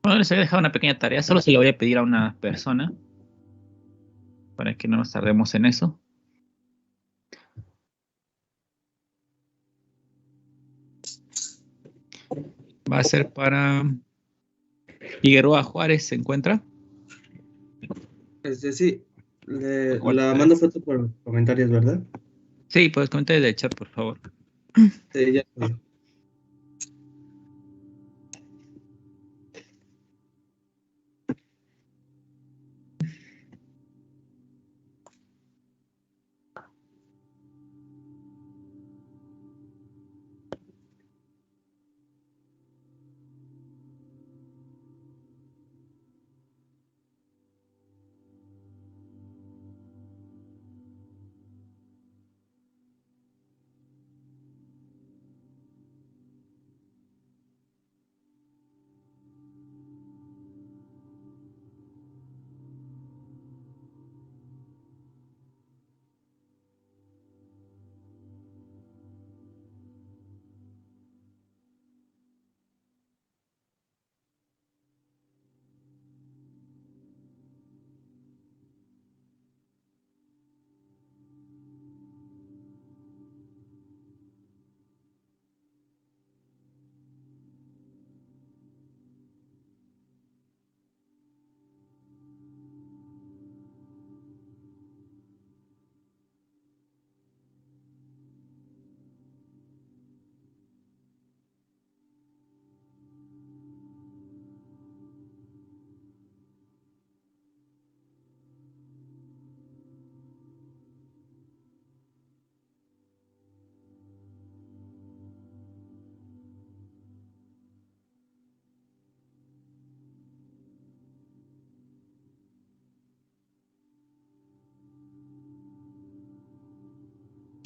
Bueno, les había dejado una pequeña tarea, solo se la voy a pedir a una persona para que no nos tardemos en eso. Va a ser para Figueroa Juárez, ¿se encuentra? Sí, ¿Cuál la puede? mando foto por comentarios, ¿verdad? Sí, puedes comentar desde el chat, por favor. Sí, ya estoy.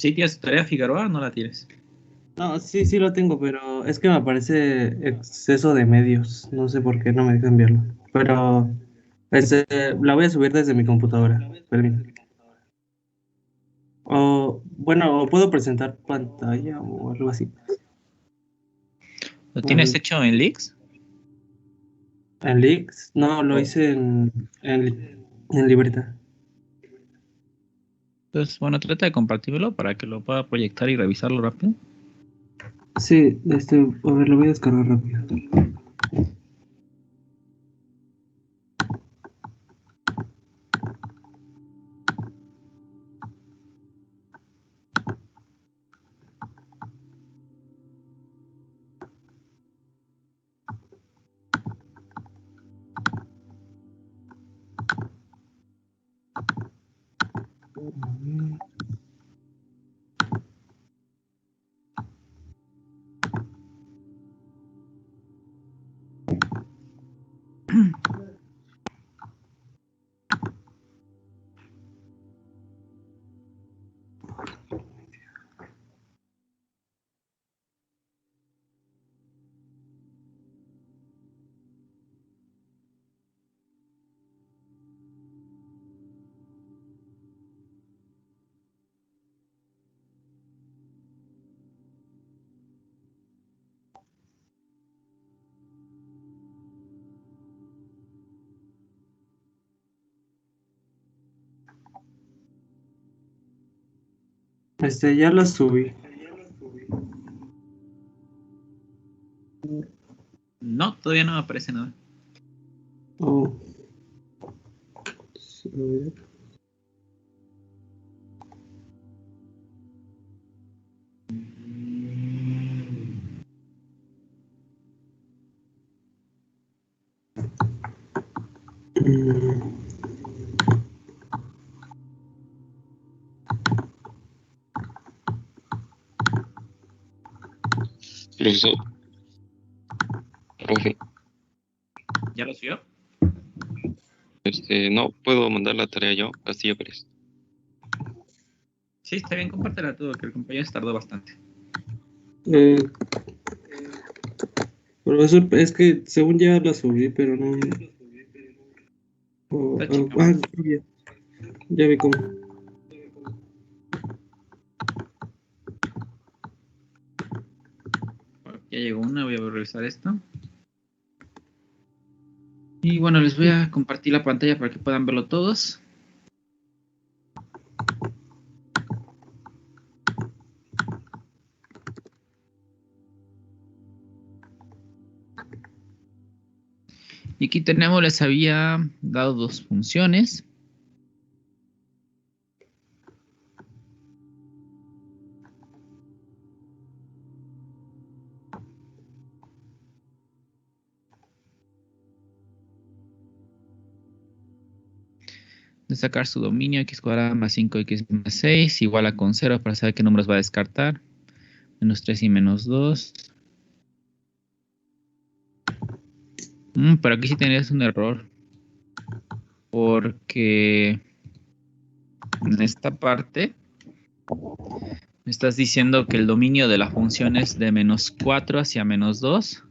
¿Sí tienes tarea, Figueroa, o no la tienes? No, sí, sí lo tengo, pero es que me aparece exceso de medios. No sé por qué no me dejan verlo. Pero la voy a subir desde mi computadora. Permítame. O, bueno, o puedo presentar pantalla o algo así. ¿Lo A tienes ver, hecho en Leaks? ¿en Leaks? No, lo Oh. hice en libreta. Entonces, bueno, trata de compartirlo para que lo pueda proyectar y revisarlo rápido. Sí, a ver, lo voy a descargar rápido. Ya lo subí. No, todavía no me aparece nada. Oh, a ver. Mm, Profesor, profe, ¿Ya lo subió? no puedo mandar la tarea yo, Castillo Pérez. Sí, está bien, compártela todo, que el compañero se tardó bastante. eh, Profesor, es que según ya la subí, pero no. Está checando. Ya, ya vi cómo. Ya llegó una, voy a revisar esto. Y bueno, les voy a compartir la pantalla para que puedan verlo todos. Y aquí tenemos, les había dado dos funciones. De sacar su dominio, x cuadrado más 5x más 6, igual a con 0 para saber qué números va a descartar. Menos 3 y menos 2. Pero aquí sí tendrías un error. Porque en esta parte me estás diciendo que el dominio de la función es de menos 4 hacia menos 2.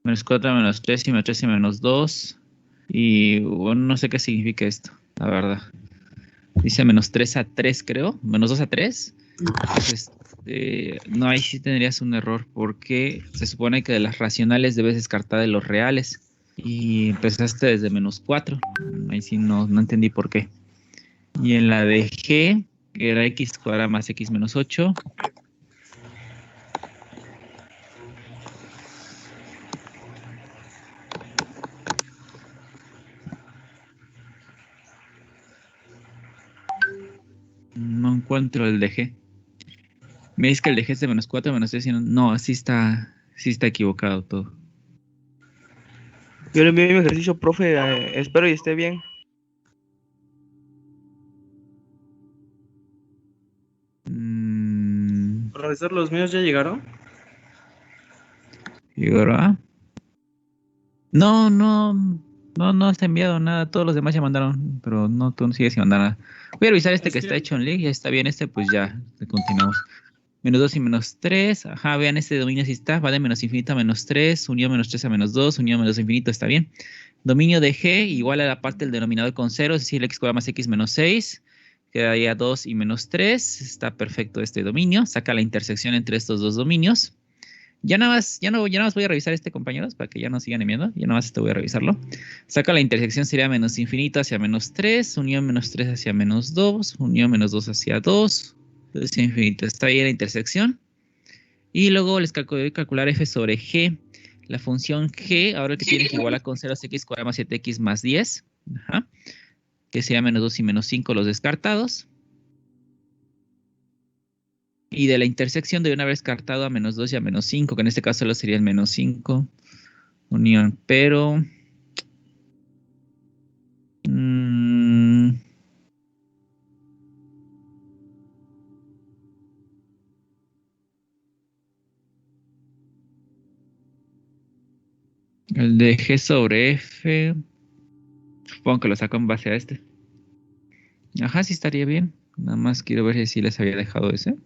Menos 4 a menos 3 y menos 3 y menos 2. Y bueno, no sé qué significa esto, la verdad. Dice menos 3 a 3, creo. Menos 2 a 3. Entonces, no, ahí sí tendrías un error. Porque se supone que de las racionales debes descartar de los reales. Y empezaste desde menos 4. Ahí sí no entendí por qué. Y en la de G, que era x cuadrado más x menos 8. No encuentro el de G. Me dice que el de G es de menos 4, menos 3. No, sí está equivocado todo. Yo le envié mi ejercicio, profe, espero y esté bien. Profesor, ¿los míos ya llegaron? ¿Llegará? No has enviado nada. Todos los demás ya mandaron, pero no, tú no sigues sin mandar nada. Voy a revisar este que está hecho en link. Ya está bien este, pues ya continuamos. Menos 2 y menos 3. Ajá, vean este dominio si está. Va de menos infinito a menos 3. Unión menos 3 a menos 2. Unión menos infinito, está bien. Dominio de G igual a la parte del denominador con 0, es decir, el x cuadrado más x menos 6. Quedaría 2 y menos 3. Está perfecto este dominio. Saca la intersección entre estos dos dominios. Ya nada más voy a revisar este, compañeros, para que ya no sigan enviando. Ya nada más voy a revisarlo. Saca la intersección, sería menos infinito hacia menos 3. Unión menos 3 hacia menos 2. Unión menos 2 hacia 2. Entonces infinito. Está ahí la intersección. Y luego les voy a calcular f sobre g. La función g, ahora que tiene que igualar con 0 es x cuadrado más 7x más 10. Ajá. Que sería menos 2 y menos 5 los descartados. Y de la intersección de una vez descartado a menos 2 y a menos 5, que en este caso solo sería el menos 5. Unión, pero... el de G sobre F... Supongo que lo saco en base a este. Ajá, sí estaría bien. Nada más quiero ver si les había dejado ese.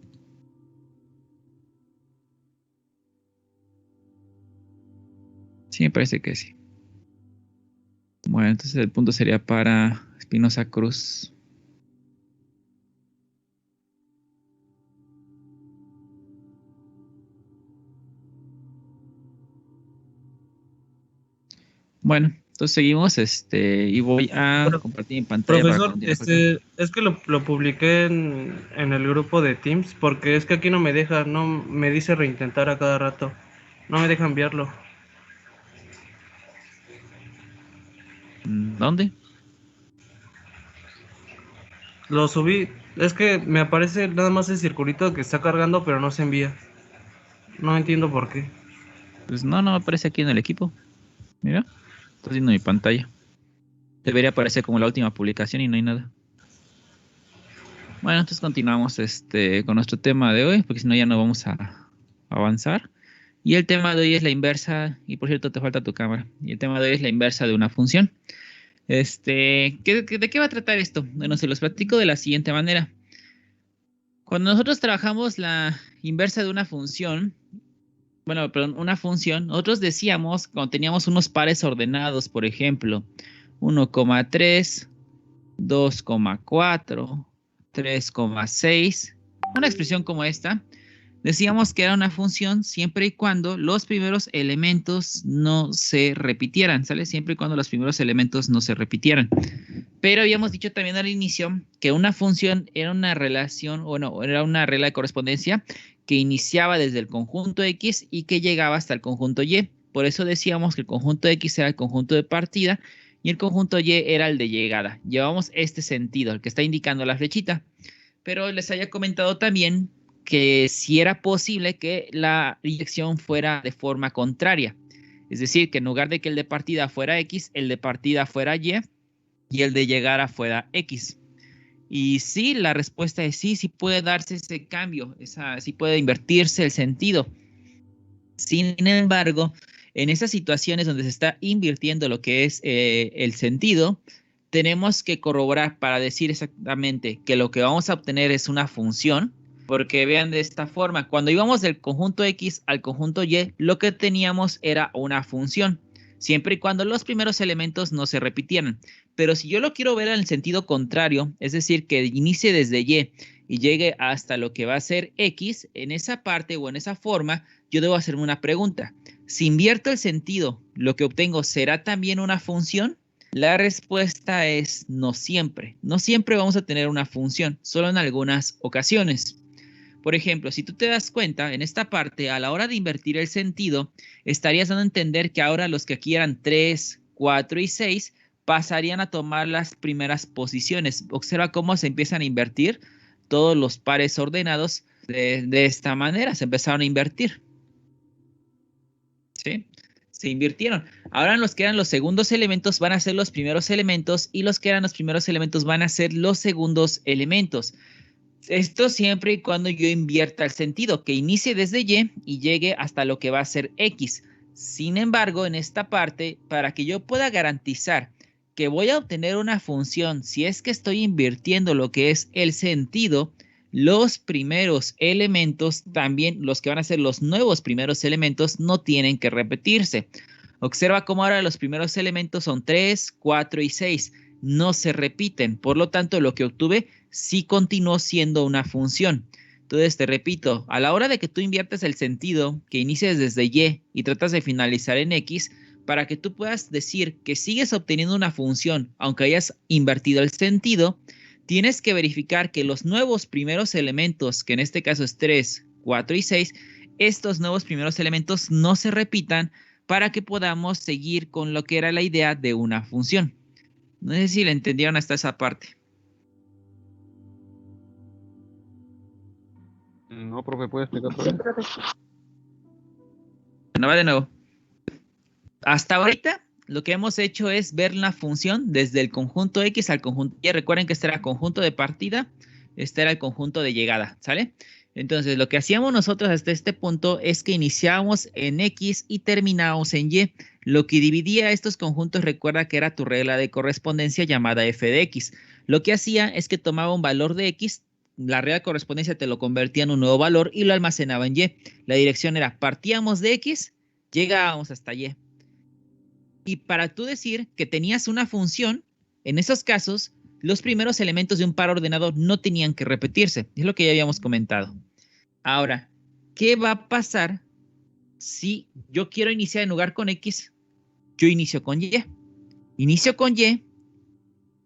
Sí, me parece que sí. Bueno, entonces el punto sería para Espinosa Cruz. Bueno, entonces seguimos, y voy a compartir mi pantalla para Profesor, continuar. es que lo publiqué en el grupo de Teams porque es que aquí no me deja, no me dice reintentar a cada rato. No me deja enviarlo. ¿Dónde? Lo subí, es que me aparece nada más el circulito que está cargando, pero no se envía. No entiendo por qué. Pues no me aparece aquí en el equipo. Mira, estoy viendo mi pantalla. Debería aparecer como la última publicación y no hay nada. Bueno, entonces continuamos con nuestro tema de hoy, porque si no ya no vamos a avanzar. Y el tema de hoy es la inversa, y por cierto te falta tu cámara. Y el tema de hoy es la inversa de una función. ¿De qué va a tratar esto? Bueno, se los platico de la siguiente manera. Cuando nosotros trabajamos la inversa de una función, una función, nosotros decíamos cuando teníamos unos pares ordenados, por ejemplo, 1,3, 2,4, 3,6, una expresión como esta, Decíamos que era una función siempre y cuando los primeros elementos no se repitieran, ¿sale? Siempre y cuando los primeros elementos no se repitieran. Pero habíamos dicho también al inicio que una función era una relación, o no, era una regla de correspondencia que iniciaba desde el conjunto X y que llegaba hasta el conjunto Y. Por eso decíamos que el conjunto X era el conjunto de partida y el conjunto Y era el de llegada. Llevamos este sentido, el que está indicando la flechita. Pero les había comentado también que si era posible que la dirección fuera de forma contraria. Es decir, que en lugar de que el de partida fuera X, el de partida fuera y el de llegada fuera X. Y sí, la respuesta es sí, sí puede darse ese cambio, sí puede invertirse el sentido. Sin embargo, en esas situaciones donde se está invirtiendo lo que es el sentido, tenemos que corroborar para decir exactamente que lo que vamos a obtener es una función, porque vean de esta forma, cuando íbamos del conjunto X al conjunto Y, lo que teníamos era una función, siempre y cuando los primeros elementos no se repitieran. Pero si yo lo quiero ver en el sentido contrario, es decir, que inicie desde y llegue hasta lo que va a ser X, en esa parte o en esa forma, yo debo hacerme una pregunta. Si invierto el sentido, ¿lo que obtengo será también una función? La respuesta es no siempre. No siempre vamos a tener una función, solo en algunas ocasiones. Por ejemplo, si tú te das cuenta, en esta parte, a la hora de invertir el sentido, estarías dando a entender que ahora los que aquí eran 3, 4 y 6 pasarían a tomar las primeras posiciones. Observa cómo se empiezan a invertir todos los pares ordenados de esta manera. Se empezaron a invertir. ¿Sí? Se invirtieron. Ahora los que eran los segundos elementos van a ser los primeros elementos y los que eran los primeros elementos van a ser los segundos elementos. Esto siempre y cuando yo invierta el sentido, que inicie desde y llegue hasta lo que va a ser X. Sin embargo, en esta parte, para que yo pueda garantizar que voy a obtener una función, si es que estoy invirtiendo lo que es el sentido, los primeros elementos, también los que van a ser los nuevos primeros elementos, no tienen que repetirse. Observa cómo ahora los primeros elementos son 3, 4 y 6. No se repiten. Por lo tanto, lo que obtuve sí continuó siendo una función. Entonces, te repito, a la hora de que tú inviertes el sentido, que inicies desde y tratas de finalizar en X, para que tú puedas decir que sigues obteniendo una función, aunque hayas invertido el sentido, tienes que verificar que los nuevos primeros elementos, que en este caso es 3, 4 y 6, estos nuevos primeros elementos no se repitan para que podamos seguir con lo que era la idea de una función. No sé si la entendieron hasta esa parte. No, profe, ¿puede explicar otra vez? No va de nuevo. Hasta ahorita lo que hemos hecho es ver la función desde el conjunto X al conjunto Y. Recuerden que este era el conjunto de partida, este era el conjunto de llegada, ¿sale? Entonces, lo que hacíamos nosotros hasta este punto es que iniciábamos en X y terminábamos en Y. Lo que dividía estos conjuntos, recuerda que era tu regla de correspondencia llamada f de X. Lo que hacía es que tomaba un valor de X, la regla de correspondencia te lo convertía en un nuevo valor y lo almacenaba en Y. La dirección era partíamos de X, llegábamos hasta Y. Y para tú decir que tenías una función, en esos casos, los primeros elementos de un par ordenado no tenían que repetirse. Es lo que ya habíamos comentado. Ahora, ¿qué va a pasar si yo quiero iniciar en lugar con X? Yo inicio con Y. Inicio con Y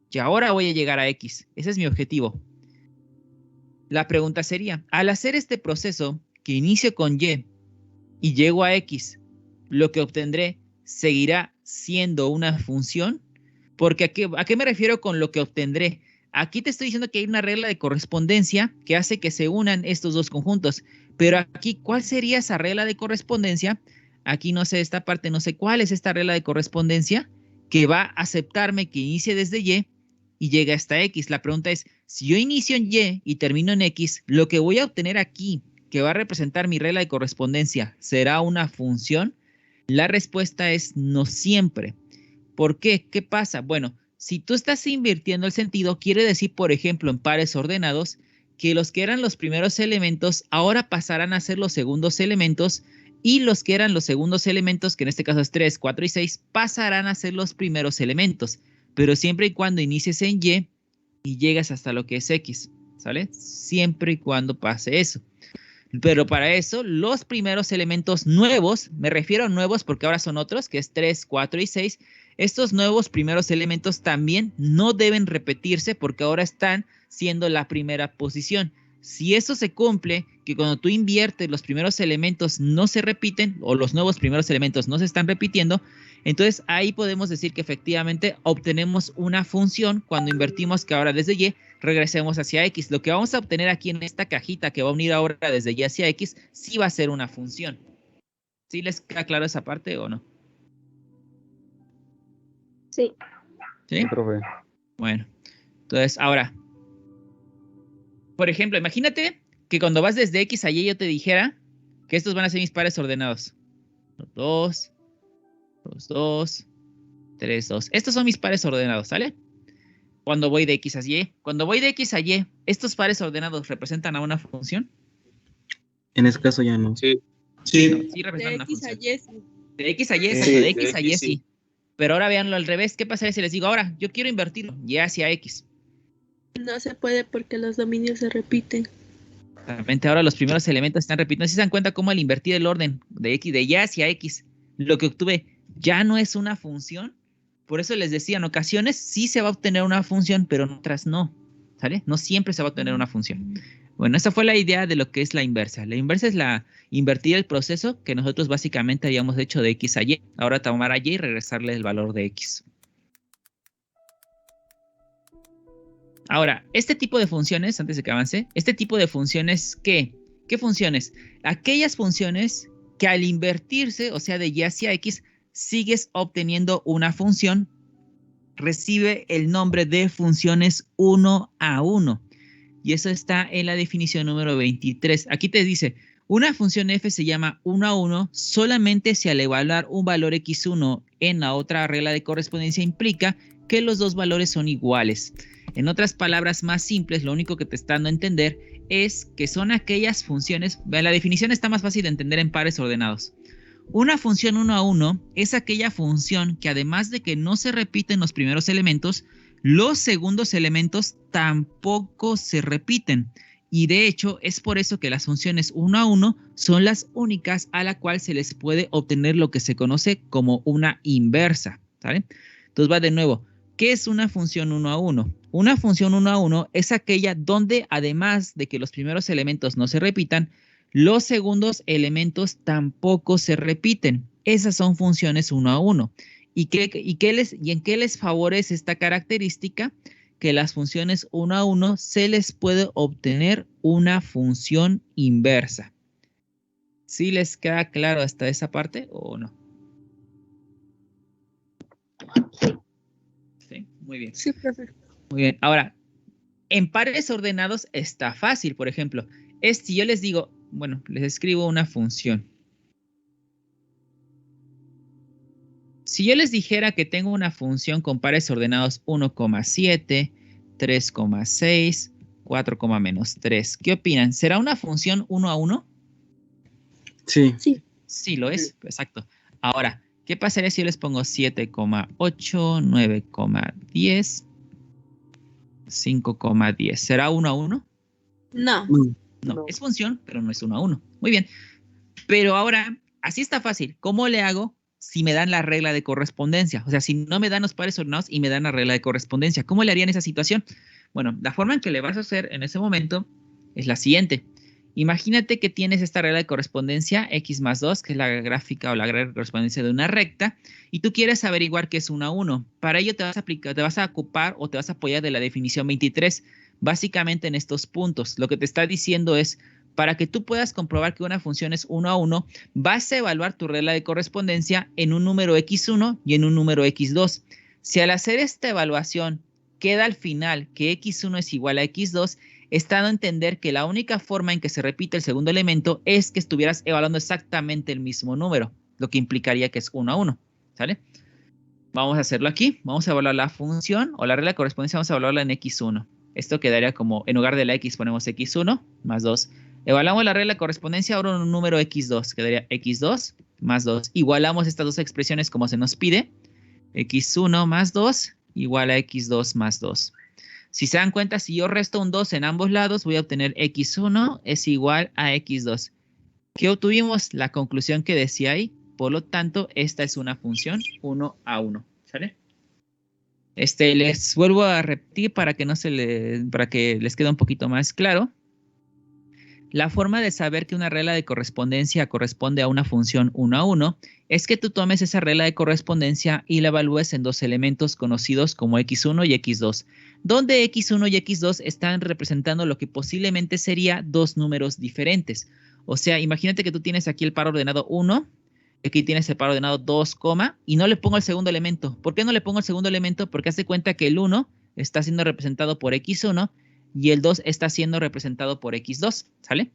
y ahora voy a llegar a X. Ese es mi objetivo. La pregunta sería, al hacer este proceso que inicio con y llego a X, lo que obtendré seguirá siendo una función. Porque ¿a qué me refiero con lo que obtendré? Aquí te estoy diciendo que hay una regla de correspondencia que hace que se unan estos dos conjuntos. Pero aquí, ¿cuál sería esa regla de correspondencia? Aquí no sé, esta parte no sé cuál es esta regla de correspondencia que va a aceptarme que inicie desde y llegue hasta X. La pregunta es, si yo inicio en Y termino en X, lo que voy a obtener aquí, que va a representar mi regla de correspondencia, ¿será una función? La respuesta es no siempre. ¿Por qué? ¿Qué pasa? Bueno, si tú estás invirtiendo el sentido, quiere decir, por ejemplo, en pares ordenados, que los que eran los primeros elementos ahora pasarán a ser los segundos elementos y los que eran los segundos elementos, que en este caso es 3, 4 y 6, pasarán a ser los primeros elementos, pero siempre y cuando inicies en y llegas hasta lo que es X, ¿sale? Siempre y cuando pase eso. Pero para eso, los primeros elementos nuevos, me refiero a nuevos porque ahora son otros, que es 3, 4 y 6, estos nuevos primeros elementos también no deben repetirse porque ahora están siendo la primera posición. Si eso se cumple, que cuando tú inviertes los primeros elementos no se repiten o los nuevos primeros elementos no se están repitiendo, entonces ahí podemos decir que efectivamente obtenemos una función cuando invertimos que ahora desde Y regresemos hacia X. Lo que vamos a obtener aquí en esta cajita que va a unir ahora desde Y hacia X sí va a ser una función. ¿Sí les queda claro esa parte o no? Sí. ¿Sí? Sí, profe. Bueno, entonces ahora, por ejemplo, imagínate que cuando vas desde X a Y yo te dijera que estos van a ser mis pares ordenados. 2, 2, 2, 3, 2. Estos son mis pares ordenados, ¿sale? Cuando voy de X a Y. Cuando voy de X a Y, ¿estos pares ordenados representan a una función? En ese caso ya no. Sí. No, Sí, sí De representan una X a función. Y. Sí. De X a Y, Sí, exacto, de de X a Y X, sí. sí. Pero ahora véanlo al revés. ¿Qué pasaría si les digo ahora? Yo quiero invertirlo, Y hacia X. No se puede porque los dominios se repiten. Exactamente, ahora los primeros elementos están repitiendo. ¿Sí se dan cuenta cómo al invertir el orden de X, de Y hacia X, lo que obtuve ya no es una función? Por eso les decía, en ocasiones sí se va a obtener una función, pero en otras no, ¿sale? No siempre se va a obtener una función. Bueno, esa fue la idea de lo que es la inversa. La inversa es invertir el proceso que nosotros básicamente habíamos hecho de X a Y. Ahora tomar a Y y regresarle el valor de X. Ahora, este tipo de funciones, antes de que avance, este tipo de funciones, ¿qué? ¿Qué funciones? Aquellas funciones que al invertirse, o sea, de Y hacia X, sigues obteniendo una función, recibe el nombre de funciones 1 a 1. Y eso está en la definición número 23. Aquí te dice, una función f se llama 1 a 1 solamente si al evaluar un valor x1 en la otra regla de correspondencia implica que los dos valores son iguales. En otras palabras más simples, lo único que te está dando a entender es que son aquellas funciones, la definición está más fácil de entender en pares ordenados. Una función 1 a 1 es aquella función que además de que no se repiten los primeros elementos, los segundos elementos tampoco se repiten. Y de hecho es por eso que las funciones 1 a 1 son las únicas a la cual se les puede obtener lo que se conoce como una inversa, ¿sale? Entonces va de nuevo. ¿Qué es una función 1 a 1? Una función 1 a 1 es aquella donde además de que los primeros elementos no se repitan, los segundos elementos tampoco se repiten. Esas son funciones 1 a 1. ¿Y en qué les favorece esta característica? Que las funciones 1 a 1 se les puede obtener una función inversa. ¿Sí les queda claro hasta esa parte o no? Sí, muy bien. Sí, profe. Muy bien. Ahora, en pares ordenados está fácil. Por ejemplo, si yo les digo, bueno, les escribo una función. Si yo les dijera que tengo una función con pares ordenados 1,7, 3,6, 4,-3, ¿qué opinan? ¿Será una función 1 a 1? Sí. Sí. Sí, lo es, exacto. Ahora, ¿qué pasaría si yo les pongo 7,8, 9,10, 5,10? ¿Será 1 a 1? No. No, es función, pero no es 1 a 1. Muy bien. Pero ahora, así está fácil. ¿Cómo le hago si me dan la regla de correspondencia? O sea, si no me dan los pares ordenados y me dan la regla de correspondencia, ¿cómo le haría en esa situación? Bueno, la forma en que le vas a hacer en ese momento es la siguiente. Imagínate que tienes esta regla de correspondencia x más 2, que es la gráfica o la regla de correspondencia de una recta, y tú quieres averiguar qué es 1 a 1. Para ello te vas a ocupar o te vas a apoyar de la definición 23, básicamente en estos puntos. Lo que te está diciendo es, para que tú puedas comprobar que una función es 1 a 1, vas a evaluar tu regla de correspondencia en un número x1 y en un número x2. Si al hacer esta evaluación queda al final que x1 es igual a x2, está dando a entender que la única forma en que se repite el segundo elemento es que estuvieras evaluando exactamente el mismo número, lo que implicaría que es 1 a 1, ¿sale? Vamos a hacerlo aquí. Vamos a evaluar la función o la regla de correspondencia, vamos a evaluarla en x1. Esto quedaría como, en lugar de la x ponemos x1 más 2. Evaluamos la regla de correspondencia ahora en un número x2, quedaría x2 más 2. Igualamos estas dos expresiones como se nos pide. x1 más 2 igual a x2 más 2. Si se dan cuenta, si yo resto un 2 en ambos lados, voy a obtener x1 es igual a x2. ¿Qué obtuvimos? La conclusión que decía ahí. Por lo tanto, esta es una función 1 a 1. ¿Sale? Les vuelvo a repetir para que les quede un poquito más claro. La forma de saber que una regla de correspondencia corresponde a una función 1 a 1 es que tú tomes esa regla de correspondencia y la evalúes en dos elementos conocidos como x1 y x2, donde x1 y x2 están representando lo que posiblemente sería dos números diferentes. O sea, imagínate que tú tienes aquí el par ordenado 1, aquí tienes el par ordenado 2, y no le pongo el segundo elemento. ¿Por qué no le pongo el segundo elemento? Porque hace cuenta que el 1 está siendo representado por x1 y el 2 está siendo representado por x2, ¿sale?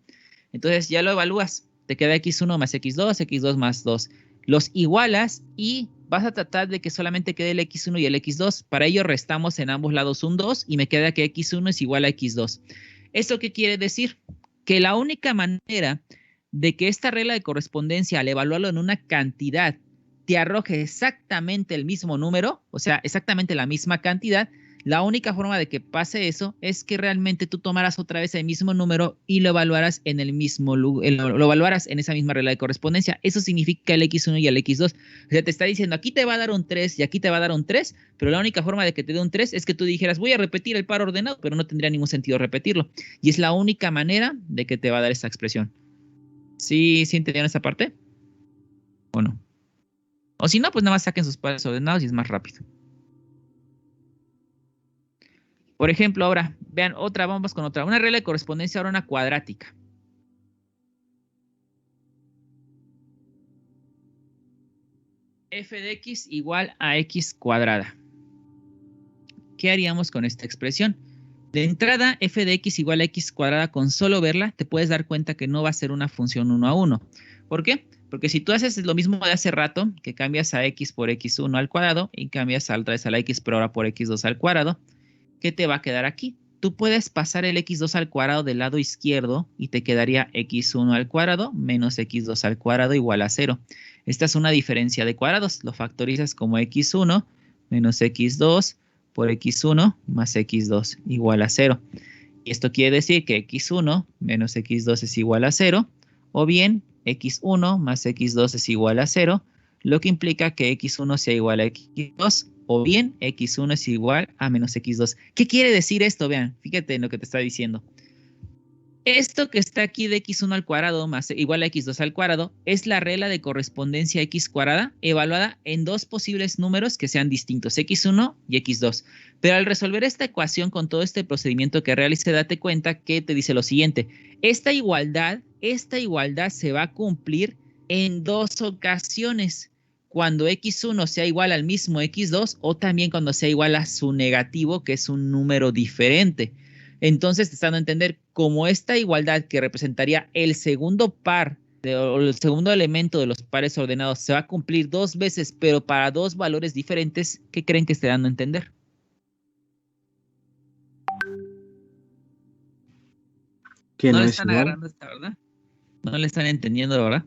Entonces ya lo evalúas. Te queda x1 más x2, x2 más 2. Los igualas y vas a tratar de que solamente quede el x1 y el x2. Para ello restamos en ambos lados un 2 y me queda que x1 es igual a x2. ¿Esto qué quiere decir? Que la única manera de que esta regla de correspondencia, al evaluarlo en una cantidad, te arroje exactamente el mismo número, o sea, exactamente la misma cantidad, la única forma de que pase eso es que realmente tú tomaras otra vez el mismo número y lo evaluaras en el mismo lugar, lo evaluaras en esa misma regla de correspondencia. Eso significa el x1 y el x2. O sea, te está diciendo, aquí te va a dar un 3 y aquí te va a dar un 3, pero la única forma de que te dé un 3 es que tú dijeras, voy a repetir el par ordenado, pero no tendría ningún sentido repetirlo. Y es la única manera de que te va a dar esa expresión. ¿Sí entendieron esa parte? ¿O no? O si no, pues nada más saquen sus pares ordenados y es más rápido. Por ejemplo, ahora, vean, vamos con otra. Una regla de correspondencia, ahora una cuadrática. F de x igual a x cuadrada. ¿Qué haríamos con esta expresión? De entrada, f de x igual a x cuadrada, con solo verla, te puedes dar cuenta que no va a ser una función 1 a 1. ¿Por qué? Porque si tú haces lo mismo de hace rato, que cambias a x por x1 al cuadrado y cambias otra vez a la x, pero ahora por x2 al cuadrado, ¿qué te va a quedar aquí? Tú puedes pasar el x2 al cuadrado del lado izquierdo y te quedaría x1 al cuadrado menos x2 al cuadrado igual a 0. Esta es una diferencia de cuadrados. Lo factorizas como x1 menos x2 por x1 más x2 igual a 0. Y esto quiere decir que x1 menos x2 es igual a 0, o bien x1 más x2 es igual a 0, lo que implica que x1 sea igual a x2, o bien x1 es igual a menos x2. ¿Qué quiere decir esto? Vean, fíjate en lo que te está diciendo. Esto que está aquí de x1 al cuadrado más igual a x2 al cuadrado es la regla de correspondencia x cuadrada evaluada en dos posibles números que sean distintos, x1 y x2. Pero al resolver esta ecuación con todo este procedimiento que realice, date cuenta que te dice lo siguiente. Esta igualdad se va a cumplir en dos ocasiones. Cuando x1 sea igual al mismo x2 o también cuando sea igual a su negativo, que es un número diferente. Entonces, te están a entender, como esta igualdad que representaría el segundo par o el segundo elemento de los pares ordenados se va a cumplir dos veces, pero para dos valores diferentes, ¿qué creen que esté dando a entender? Que no no le es están igual. agarrando esta, ¿verdad? No le están entendiendo, ¿verdad?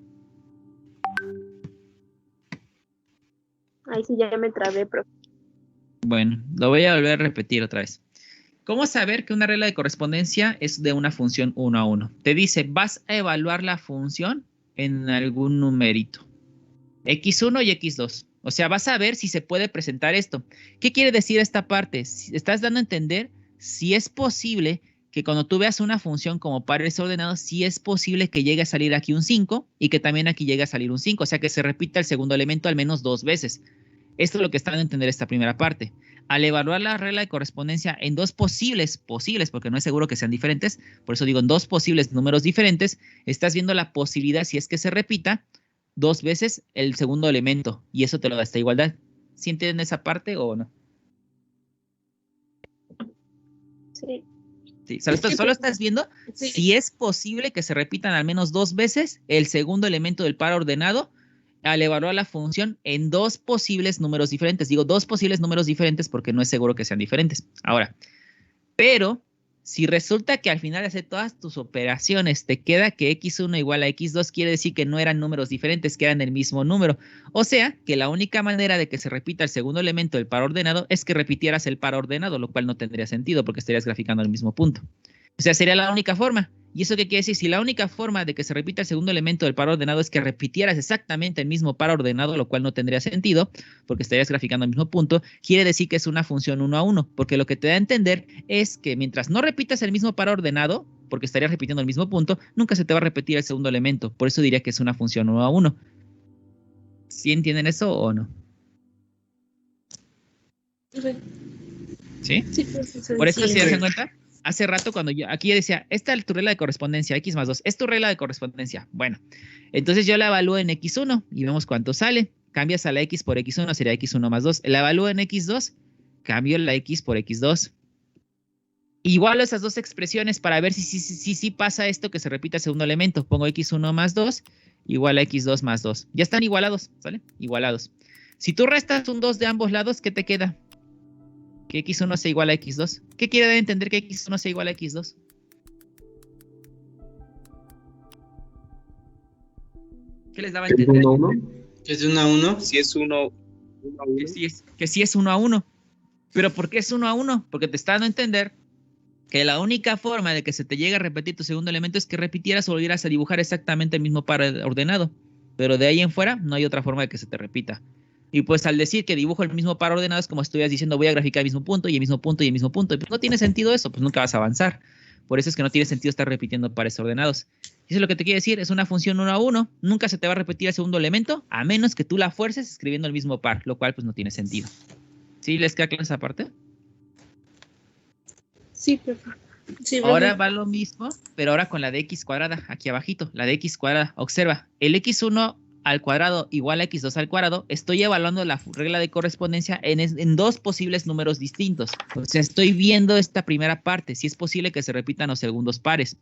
Ahí sí ya me trabé, profe. Bueno, lo voy a volver a repetir otra vez. ¿Cómo saber que una regla de correspondencia es de una función 1 a 1? Te dice, vas a evaluar la función en algún numerito. x1 y x2. O sea, vas a ver si se puede presentar esto. ¿Qué quiere decir esta parte? Estás dando a entender si es posible que cuando tú veas una función como pares ordenados, si es posible que llegue a salir aquí un 5 y que también aquí llegue a salir un 5. O sea, que se repita el segundo elemento al menos dos veces. Esto es lo que está dando a entender esta primera parte. Al evaluar la regla de correspondencia en dos posibles, porque no es seguro que sean diferentes, por eso digo en dos posibles números diferentes, estás viendo la posibilidad, si es que se repita, dos veces el segundo elemento, y eso te lo da esta igualdad. ¿Sí entienden esa parte o no? Sí. Sí, solo estás viendo si es posible que se repitan al menos dos veces el segundo elemento del par ordenado al evaluar la función en dos posibles números diferentes. Digo dos posibles números diferentes porque no es seguro que sean diferentes. Ahora, pero si resulta que al final de hacer todas tus operaciones te queda que x1 igual a x2, quiere decir que no eran números diferentes, que eran el mismo número. O sea, que la única manera de que se repita el segundo elemento del par ordenado es que repitieras el par ordenado, lo cual no tendría sentido porque estarías graficando el mismo punto. O sea, sería la única forma. ¿Y eso qué quiere decir? Si la única forma de que se repita el segundo elemento del par ordenado es que repitieras exactamente el mismo par ordenado, lo cual no tendría sentido, porque estarías graficando al mismo punto, quiere decir que es una función 1 a 1, porque lo que te da a entender es que mientras no repitas el mismo par ordenado, porque estarías repitiendo el mismo punto, nunca se te va a repetir el segundo elemento. Por eso diría que es una función 1 a 1. ¿Sí entienden eso o no? ¿Sí? Sí, profesor. Por eso, Sí. si se dan cuenta, hace rato cuando aquí yo decía, esta es tu regla de correspondencia, x más 2, es tu regla de correspondencia. Bueno, entonces yo la evalúo en x1 y vemos cuánto sale. Cambias a la x por x1, sería x1 más 2. La evalúo en x2, cambio la x por x2. Igualo esas dos expresiones para ver si pasa esto que se repita el segundo elemento. Pongo x1 más 2 igual a x2 más 2. Ya están igualados, ¿sale? Igualados. Si tú restas un 2 de ambos lados, ¿qué te queda? Que x1 sea igual a x2. ¿Qué quiere dar a entender que x1 sea igual a x2? ¿Qué les daba a ¿Es entender? 1 a 1? ¿Es 1 a 1? Si es uno a uno. Que sí es 1 a 1. ¿Pero por qué es 1 a 1? Porque te está dando a entender que la única forma de que se te llegue a repetir tu segundo elemento es que repitieras o volvieras a dibujar exactamente el mismo par ordenado. Pero de ahí en fuera no hay otra forma de que se te repita. Y pues al decir que dibujo el mismo par ordenado es como si estuvieras diciendo voy a graficar el mismo punto y el mismo punto y el mismo punto. Y pues no tiene sentido eso, pues nunca vas a avanzar. Por eso es que no tiene sentido estar repitiendo pares ordenados. Eso es lo que te quiere decir, es una función 1 a 1. Nunca se te va a repetir el segundo elemento a menos que tú la fuerces escribiendo el mismo par, lo cual pues no tiene sentido. ¿Sí les queda clara esa parte? Sí, profe. Sí, Ahora profe. va lo mismo, pero ahora con la de x cuadrada, aquí abajito, la de x cuadrada. Observa, el x1 al cuadrado igual a x2 al cuadrado, estoy evaluando la regla de correspondencia en dos posibles números distintos. O sea, estoy viendo esta primera parte, si es posible que se repitan los segundos pares.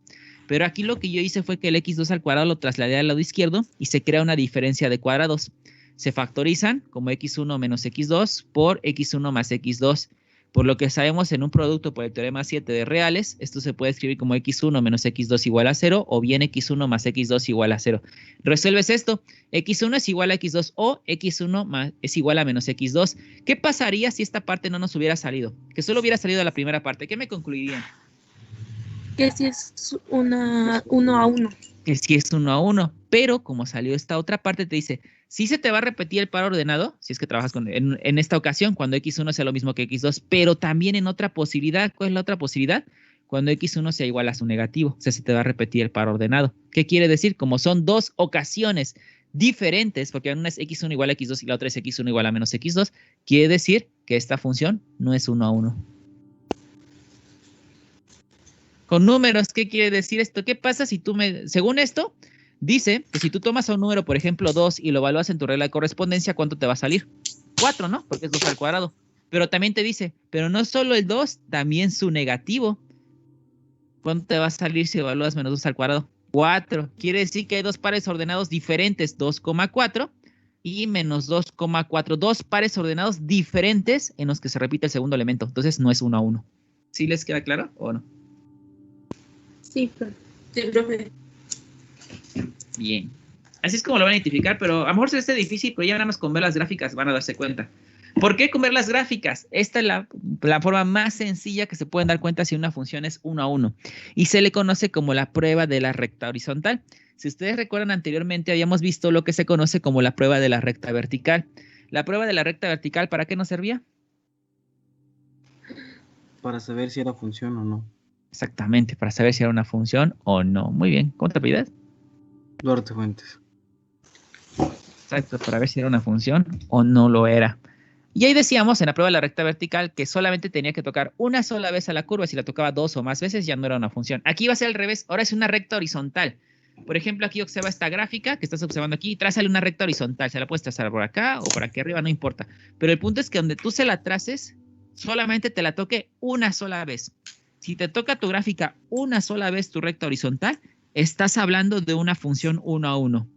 Pero aquí lo que yo hice fue que el x2 al cuadrado lo trasladé al lado izquierdo y se crea una diferencia de cuadrados. Se factorizan como x1 menos x2 por x1 más x2. Por lo que sabemos en un producto por el teorema 7 de reales, esto se puede escribir como x1 menos x2 igual a 0 o bien x1 más x2 igual a 0. Resuelves esto, x1 es igual a x2 o x1 más es igual a menos x2. ¿Qué pasaría si esta parte no nos hubiera salido? Que solo hubiera salido la primera parte. ¿Qué me concluirían? Que si es una 1 a 1. Que sí es 1 a 1, pero como salió esta otra parte te dice, sí se te va a repetir el par ordenado, si es que trabajas en esta ocasión, cuando x1 sea lo mismo que x2, pero también en otra posibilidad. ¿Cuál es la otra posibilidad? Cuando x1 sea igual a su negativo, o sea, se te va a repetir el par ordenado. ¿Qué quiere decir? Como son dos ocasiones diferentes, porque una es x1 igual a x2 y la otra es x1 igual a menos x2, quiere decir que esta función no es 1 a 1. Con números, ¿qué quiere decir esto? ¿Qué pasa si tú según esto, dice que si tú tomas a un número, por ejemplo, 2 y lo evalúas en tu regla de correspondencia, ¿cuánto te va a salir? 4, ¿no? Porque es 2 al cuadrado. Pero también te dice, pero no solo el 2, también su negativo. ¿Cuánto te va a salir si evalúas menos 2 al cuadrado? 4. Quiere decir que hay dos pares ordenados diferentes, 2,4 y menos 2,4. Dos pares ordenados diferentes en los que se repite el segundo elemento. Entonces no es 1 a 1. ¿Sí les queda claro o no? Sí, profe. Sí, profe. Bien. Así es como lo van a identificar, pero a lo mejor se les hace difícil, pero ya nada más con ver las gráficas van a darse cuenta. ¿Por qué con ver las gráficas? Esta es la forma más sencilla que se pueden dar cuenta si una función es 1 a 1. Y se le conoce como la prueba de la recta horizontal. Si ustedes recuerdan anteriormente, habíamos visto lo que se conoce como la prueba de la recta vertical. La prueba de la recta vertical, ¿para qué nos servía? Para saber si era función o no. Exactamente, para saber si era una función o no. Muy bien. ¿Cómo te apellidas? Duarte Fuentes. Exacto, para ver si era una función o no lo era. Y ahí decíamos en la prueba de la recta vertical que solamente tenía que tocar una sola vez a la curva. Si la tocaba 2 o más veces ya no era una función. Aquí va a ser al revés. Ahora es una recta horizontal. Por ejemplo, aquí observa esta gráfica que estás observando aquí. Trázale una recta horizontal. Se la puedes trazar por acá o por aquí arriba, no importa. Pero el punto es que donde tú se la traces, solamente te la toque una sola vez. Si te toca tu gráfica una sola vez tu recta horizontal, estás hablando de una función 1 a 1.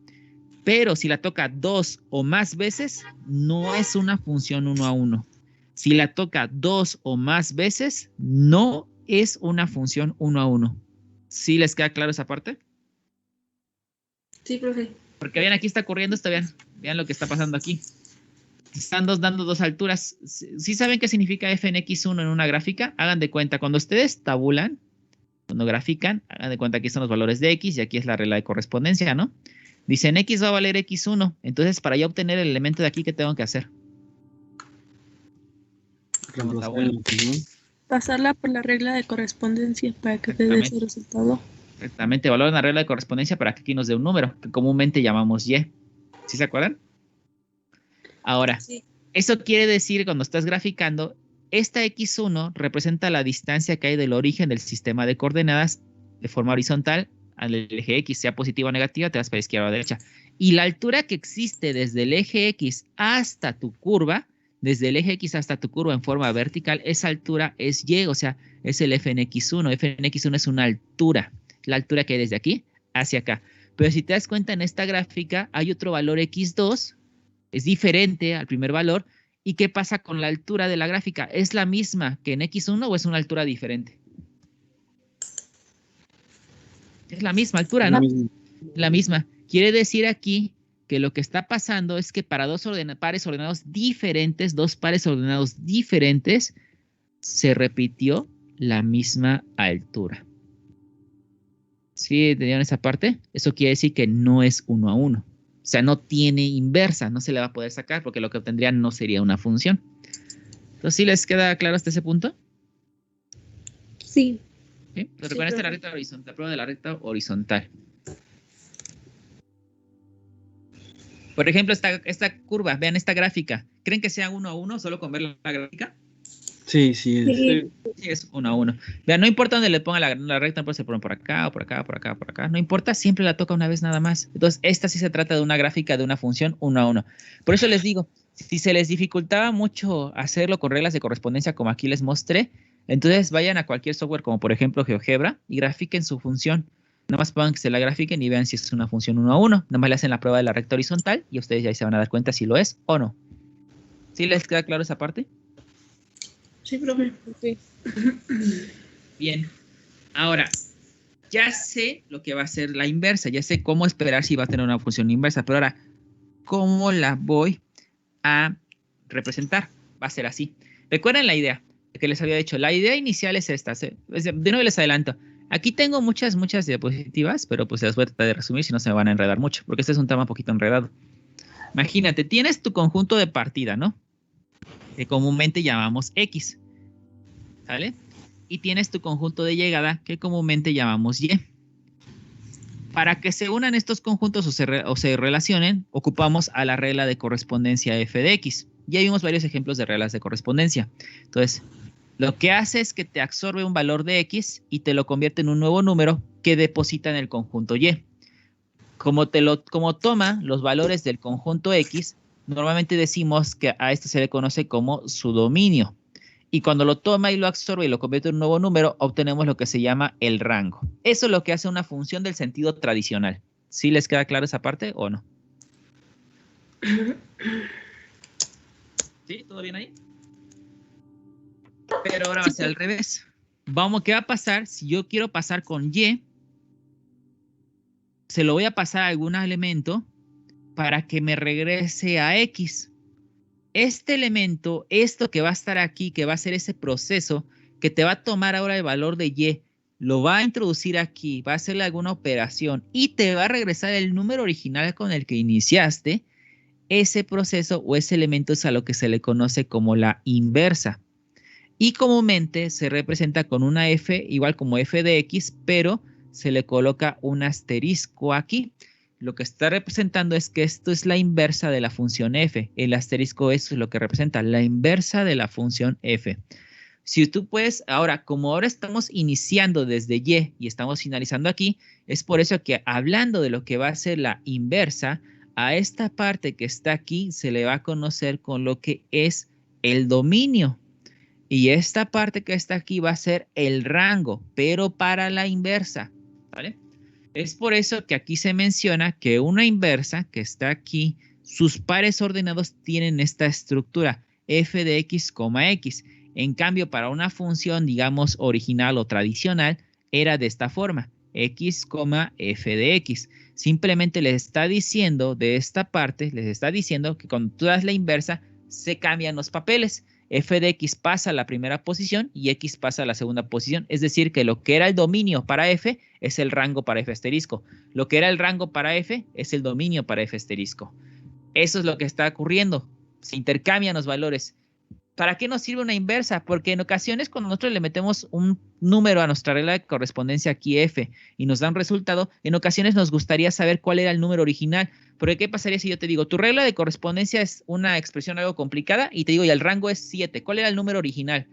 Pero si la toca 2 o más veces, no es una función 1 a 1. Si la toca 2 o más veces, no es una función 1 a 1. ¿Sí les queda claro esa parte? Sí, profe. Porque vean, aquí está corriendo esto, vean lo que está pasando aquí. Están dando dos alturas. ¿Sí saben qué significa f en x1 en una gráfica? Hagan de cuenta, cuando ustedes tabulan, Cuando grafican, hagan de cuenta que aquí están los valores de X y aquí es la regla de correspondencia, ¿no? Dicen X va a valer X1. Entonces, para yo obtener el elemento de aquí, ¿qué tengo que hacer? Reemplazar el anterior. Pasarla por la regla de correspondencia para que te dé ese resultado. Exactamente, valor en la regla de correspondencia para que aquí nos dé un número, que comúnmente llamamos Y. ¿Sí se acuerdan? Ahora, Sí. eso quiere decir que cuando estás graficando, esta X1 representa la distancia que hay del origen del sistema de coordenadas de forma horizontal al eje X, sea positiva o negativa, te vas para izquierda o derecha. Y la altura que existe desde el eje X hasta tu curva, desde el eje X hasta tu curva en forma vertical, esa altura es Y, o sea, es el f en X1. F en X1 es una altura, la altura que hay desde aquí hacia acá. Pero si te das cuenta en esta gráfica, hay otro valor X2, es diferente al primer valor. ¿Y qué pasa con la altura de la gráfica? ¿Es la misma que en X1 o es una altura diferente? Es la misma altura, ¿no? La misma. Quiere decir aquí que lo que está pasando es que para dos pares ordenados diferentes, se repitió la misma altura. ¿Sí entendieron esa parte? Eso quiere decir que no es 1 a 1. O sea, no tiene inversa, no se le va a poder sacar porque lo que obtendrían no sería una función. Entonces, ¿sí les queda claro hasta ese punto? Sí. ¿Sí? Pero recuerden, esta es la recta horizontal, la prueba de la recta horizontal. Por ejemplo, esta curva, vean esta gráfica. ¿Creen que sea 1 a 1 solo con ver la gráfica? Sí, sí es. Sí. Sí, es 1 a 1. Vean, no importa dónde le ponga la recta, pues se pone por acá, o por acá, por acá, por acá. No importa, siempre la toca una vez nada más. Entonces, esta sí se trata de una gráfica de una función 1 a 1. Por eso les digo, si se les dificultaba mucho hacerlo con reglas de correspondencia como aquí les mostré, entonces vayan a cualquier software como por ejemplo GeoGebra y grafiquen su función. Nada más pongan que se la grafiquen y vean si es una función 1 a 1. Nada más le hacen la prueba de la recta horizontal y ustedes ya se van a dar cuenta si lo es o no. ¿Sí les queda claro esa parte? Sí, profe. Sí. Bien. Ahora, ya sé lo que va a ser la inversa. Ya sé cómo esperar si va a tener una función inversa. Pero ahora, ¿cómo la voy a representar? Va a ser así. Recuerden la idea que les había dicho. La idea inicial es esta. De nuevo les adelanto. Aquí tengo muchas diapositivas, pero pues las voy a tratar de resumir si no se me van a enredar mucho, porque este es un tema un poquito enredado. Imagínate, tienes tu conjunto de partida, ¿no? Que comúnmente llamamos X, ¿sale? Y tienes tu conjunto de llegada que comúnmente llamamos Y. Para que se unan estos conjuntos o se relacionen, ocupamos a la regla de correspondencia f de x. Ya vimos varios ejemplos de reglas de correspondencia. Entonces, lo que hace es que te absorbe un valor de x y te lo convierte en un nuevo número que deposita en el conjunto Y. Como toma los valores del conjunto X, normalmente decimos que a esto se le conoce como su dominio. Y cuando lo toma y lo absorbe y lo convierte en un nuevo número, obtenemos lo que se llama el rango. Eso es lo que hace una función del sentido tradicional. ¿Sí les queda claro esa parte o no? ¿Sí? ¿Todo bien ahí? Pero ahora va a ser al revés. ¿Qué va a pasar si yo quiero pasar con Y? Se lo voy a pasar a algún elemento para que me regrese a X. Este elemento, esto que va a estar aquí, que va a ser ese proceso, que te va a tomar ahora el valor de Y, lo va a introducir aquí, va a hacerle alguna operación y te va a regresar el número original con el que iniciaste. Ese proceso o ese elemento es a lo que se le conoce como la inversa. Y comúnmente se representa con una F, igual como F de X, pero se le coloca un asterisco aquí. Lo que está representando es que esto es la inversa de la función f. El asterisco es lo que representa la inversa de la función f. Si tú puedes, como ahora estamos iniciando desde y estamos finalizando aquí, es por eso que hablando de lo que va a ser la inversa, a esta parte que está aquí se le va a conocer con lo que es el dominio. Y esta parte que está aquí va a ser el rango, pero para la inversa, ¿vale? Es por eso que aquí se menciona que una inversa que está aquí, sus pares ordenados tienen esta estructura, f de x, x. En cambio, para una función, digamos, original o tradicional, era de esta forma, x, f de x. Simplemente les está diciendo de esta parte, les está diciendo que cuando tú das la inversa, se cambian los papeles. F de X pasa a la primera posición y X pasa a la segunda posición. Es decir, que lo que era el dominio para F es el rango para F asterisco. Lo que era el rango para F es el dominio para F asterisco. Eso es lo que está ocurriendo. Se intercambian los valores. ¿Para qué nos sirve una inversa? Porque en ocasiones cuando nosotros le metemos un número a nuestra regla de correspondencia aquí F y nos da un resultado, en ocasiones nos gustaría saber cuál era el número original. Porque ¿qué pasaría si yo te digo, tu regla de correspondencia es una expresión algo complicada y te digo, y el rango es 7? ¿Cuál era el número original?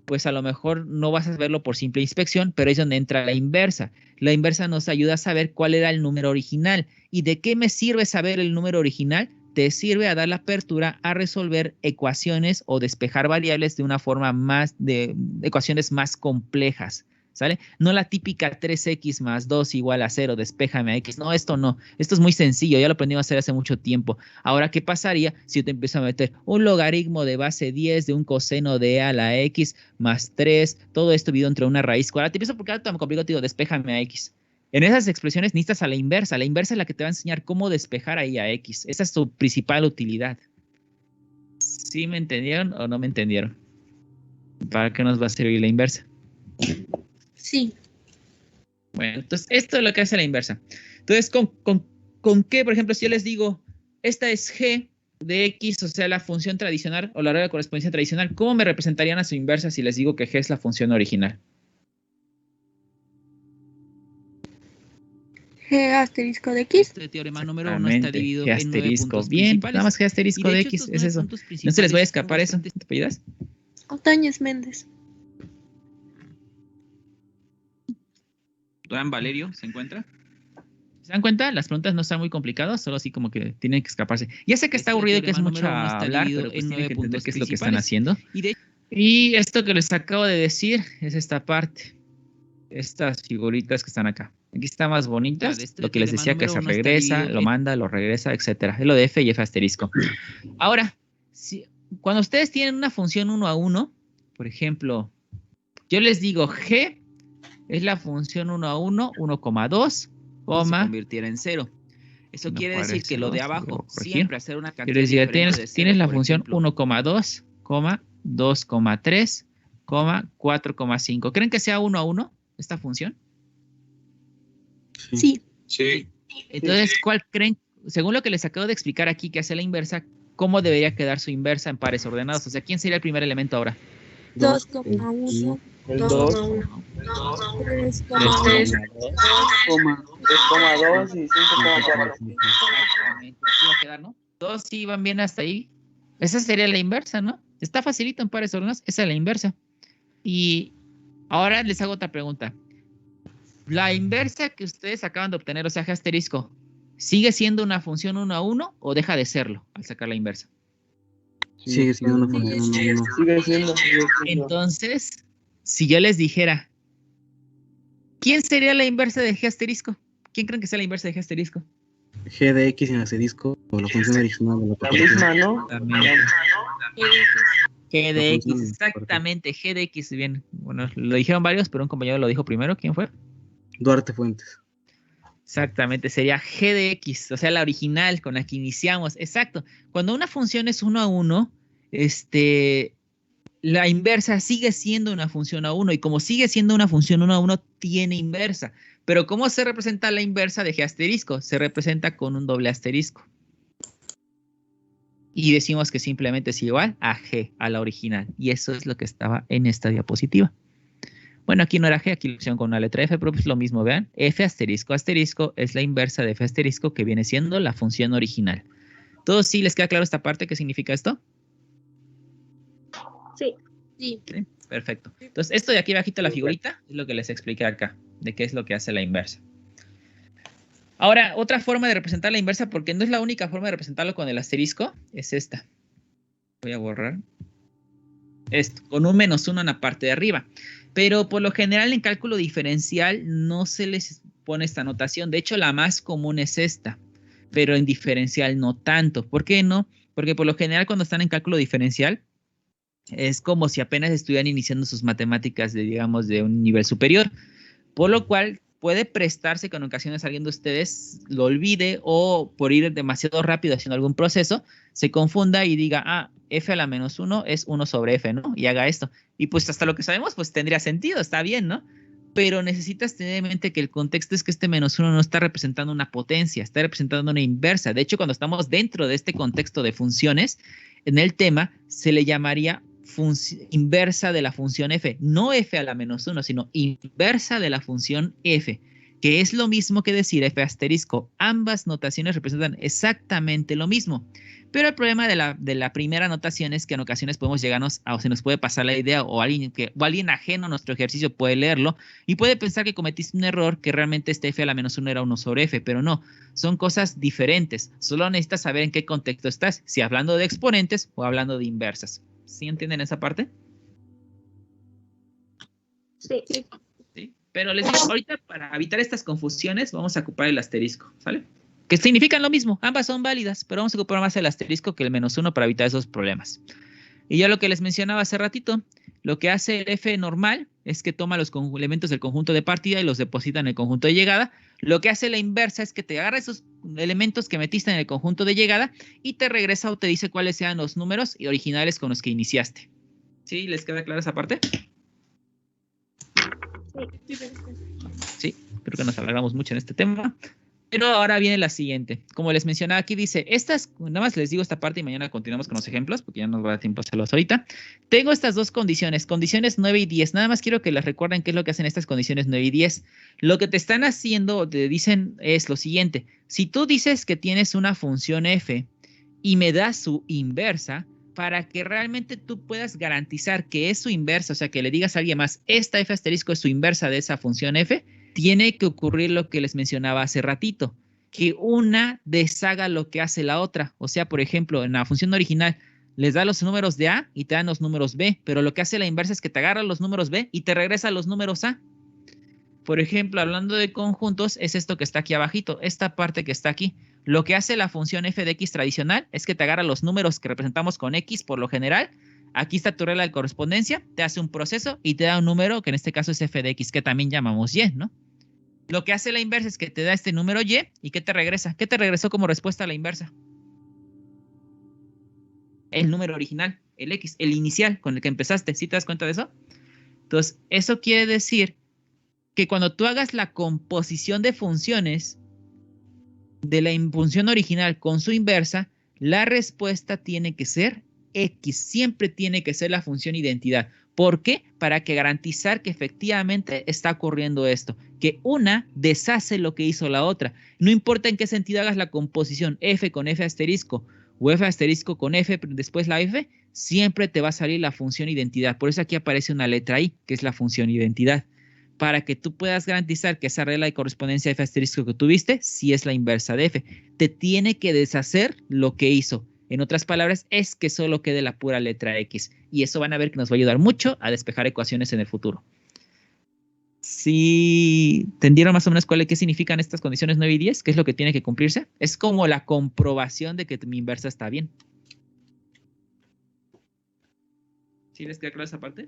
Pues a lo mejor no vas a verlo por simple inspección, pero es donde entra la inversa. La inversa nos ayuda a saber cuál era el número original. ¿Y de qué me sirve saber el número original? Te sirve a dar la apertura a resolver ecuaciones o despejar variables de una forma más de ecuaciones más complejas, ¿sale? No la típica 3x más 2 igual a 0, despéjame a x. No, esto no. Esto es muy sencillo, ya lo aprendimos a hacer hace mucho tiempo. Ahora, ¿qué pasaría si yo te empiezo a meter un logaritmo de base 10 de un coseno de e a la x más 3, todo esto dividido entre una raíz cuadrada? Te empiezo porque ahora tan complicado, te digo, despéjame a x. En esas expresiones necesitas a la inversa. La inversa es la que te va a enseñar cómo despejar ahí a X. Esa es su principal utilidad. ¿Sí me entendieron o no me entendieron? ¿Para qué nos va a servir la inversa? Sí. Bueno, entonces esto es lo que hace la inversa. Entonces, ¿con qué? Por ejemplo, si yo les digo, esta es G de X, o sea, la función tradicional o la regla de correspondencia tradicional, ¿cómo me representarían a su inversa si les digo que G es la función original? G asterisco de X. Este teorema número 1 está dividido en 9 puntos bien, nada más G asterisco de X, es eso. No se les vaya a escapar eso. ¿Te ayudas? Otañez Méndez. Don Valerio, ¿se encuentra? ¿Se dan cuenta? Las preguntas no están muy complicadas, solo así como que tienen que escaparse. Ya sé que está aburrido, que es mucho hablar, pero pues tienen que entender qué es lo que están haciendo. Y esto que les acabo de decir es esta parte. Estas figuritas que están acá. Aquí está más bonita, lo que les decía que se regresa, lo manda, lo regresa, etcétera. Es lo de F y F asterisco. Ahora, cuando ustedes tienen una función 1 a 1, por ejemplo, yo les digo G es la función 1 a 1, 1,2, se convirtiera en 0. Eso no quiere decir que lo de abajo siempre hacer una cantidad diferente. Tienes la función 1,2, 2,3, 4,5. ¿Creen que sea 1 a 1 esta función? Sí. Sí. Entonces, ¿cuál creen? Según lo que les acabo de explicar aquí, que hace la inversa, ¿cómo debería quedar su inversa en pares ordenados? O sea, ¿quién sería el primer elemento ahora? 2,1. El 2, 3,2. 3,2 y 5,4. Así va a quedar, ¿no? Todos sí van bien hasta ahí. Esa sería la inversa, ¿no? Está facilito en pares ordenados. Esa es la inversa. Y ahora les hago otra pregunta. La inversa que ustedes acaban de obtener, o sea, G asterisco, ¿sigue siendo una función 1 a 1 o deja de serlo al sacar la inversa? Sigue siendo una función 1 a 1. Sigue siendo. Entonces, si yo les dijera, ¿quién sería la inversa de G asterisco? ¿Quién creen que sea la inversa de G asterisco? G de X en asterisco o la función original de la La propiedad. misma, ¿no? G de X, función, exactamente, G de X, bien. Bueno, lo dijeron varios, pero un compañero lo dijo primero. ¿Quién fue? Duarte Fuentes. Exactamente, sería G de X, o sea, la original con la que iniciamos. Exacto. Cuando una función es 1 a 1, la inversa sigue siendo una función a 1, y como sigue siendo una función 1 a 1, tiene inversa. Pero ¿cómo se representa la inversa de G asterisco? Se representa con un doble asterisco. Y decimos que simplemente es igual a G, a la original. Y eso es lo que estaba en esta diapositiva. Bueno, aquí no era G, aquí lo hicieron con una letra F, pero es lo mismo, vean. F asterisco asterisco es la inversa de F asterisco, que viene siendo la función original. ¿Todos sí les queda claro esta parte? ¿Qué significa esto? Sí. ¿Sí? Perfecto. Entonces, esto de aquí abajito, la figurita, es lo que les expliqué acá, de qué es lo que hace la inversa. Ahora, otra forma de representar la inversa, porque no es la única forma de representarlo con el asterisco, es esta. Voy a borrar esto, con un -1 en la parte de arriba. Pero por lo general en cálculo diferencial no se les pone esta notación. De hecho, la más común es esta, pero en diferencial no tanto. ¿Por qué no? Porque por lo general cuando están en cálculo diferencial es como si apenas estuvieran iniciando sus matemáticas de, digamos, de un nivel superior. Por lo cual puede prestarse que en ocasiones alguien de ustedes lo olvide o por ir demasiado rápido haciendo algún proceso, se confunda y diga, ah, f a la menos 1 es 1 sobre f, ¿no? Y haga esto. Y pues hasta lo que sabemos, pues tendría sentido, está bien, ¿no? Pero necesitas tener en mente que el contexto es que este menos 1 no está representando una potencia, está representando una inversa. De hecho, cuando estamos dentro de este contexto de funciones, en el tema se le llamaría inversa de la función f, no f a la menos 1, sino inversa de la función f, que es lo mismo que decir f asterisco. Ambas notaciones representan exactamente lo mismo. Pero el problema de la primera notación es que en ocasiones podemos llegarnos a, o se nos puede pasar la idea, o alguien ajeno a nuestro ejercicio puede leerlo y puede pensar que cometiste un error, que realmente este f a la menos 1 era 1 sobre f, pero no, son cosas diferentes. Solo necesitas saber en qué contexto estás, si hablando de exponentes o hablando de inversas. ¿Sí entienden esa parte? Sí. Sí. Pero les digo, ahorita para evitar estas confusiones vamos a ocupar el asterisco, ¿sale? Que significan lo mismo, ambas son válidas, pero vamos a ocupar más el asterisco que el menos 1 para evitar esos problemas. Y ya lo que les mencionaba hace ratito, lo que hace el f normal es que toma los elementos del conjunto de partida y los deposita en el conjunto de llegada. Lo que hace la inversa es que te agarra esos elementos que metiste en el conjunto de llegada y te regresa o te dice cuáles sean los números originales con los que iniciaste. ¿Sí? ¿Les queda clara esa parte? Sí, creo que nos alargamos mucho en este tema. Pero ahora viene la siguiente. Como les mencionaba aquí, dice, nada más les digo esta parte y mañana continuamos con los ejemplos, porque ya no nos va a dar tiempo a hacerlos ahorita. Tengo estas dos condiciones 9 y 10. Nada más quiero que les recuerden qué es lo que hacen estas condiciones 9 y 10. Lo que te están haciendo, te dicen, es lo siguiente. Si tú dices que tienes una función f y me das su inversa, para que realmente tú puedas garantizar que es su inversa, o sea, que le digas a alguien más, esta f asterisco es su inversa de esa función f, tiene que ocurrir lo que les mencionaba hace ratito, que una deshaga lo que hace la otra. O sea, por ejemplo, en la función original les da los números de A y te dan los números B, pero lo que hace la inversa es que te agarra los números B y te regresa los números A. Por ejemplo, hablando de conjuntos, es esto que está aquí abajito, esta parte que está aquí. Lo que hace la función f de x tradicional es que te agarra los números que representamos con x por lo general. Aquí está tu regla de correspondencia, te hace un proceso y te da un número que en este caso es f de x, que también llamamos y, ¿no? Lo que hace la inversa es que te da este número y ¿qué te regresa? ¿Qué te regresó como respuesta a la inversa? El número original, el x, el inicial con el que empezaste. ¿Sí te das cuenta de eso? Entonces, eso quiere decir que cuando tú hagas la composición de funciones de la función original con su inversa, la respuesta tiene que ser x, siempre tiene que ser la función identidad. ¿Por qué? Para que garantizar que efectivamente está ocurriendo esto, que una deshace lo que hizo la otra. No importa en qué sentido hagas la composición, f con f asterisco o f asterisco con f, después la f, siempre te va a salir la función identidad. Por eso aquí aparece una letra i, que es la función identidad, para que tú puedas garantizar que esa regla de correspondencia f asterisco que tuviste, sí es la inversa de f. Te tiene que deshacer lo que hizo. En otras palabras, es que solo quede la pura letra X. Y eso van a ver que nos va a ayudar mucho a despejar ecuaciones en el futuro. ¿Sí entendieron más o menos qué significan estas condiciones 9 y 10? ¿Qué es lo que tiene que cumplirse? Es como la comprobación de que mi inversa está bien. ¿Sí les queda clara esa parte?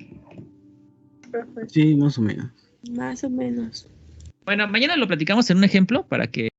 Sí, más o menos. Más o menos. Bueno, mañana lo platicamos en un ejemplo para que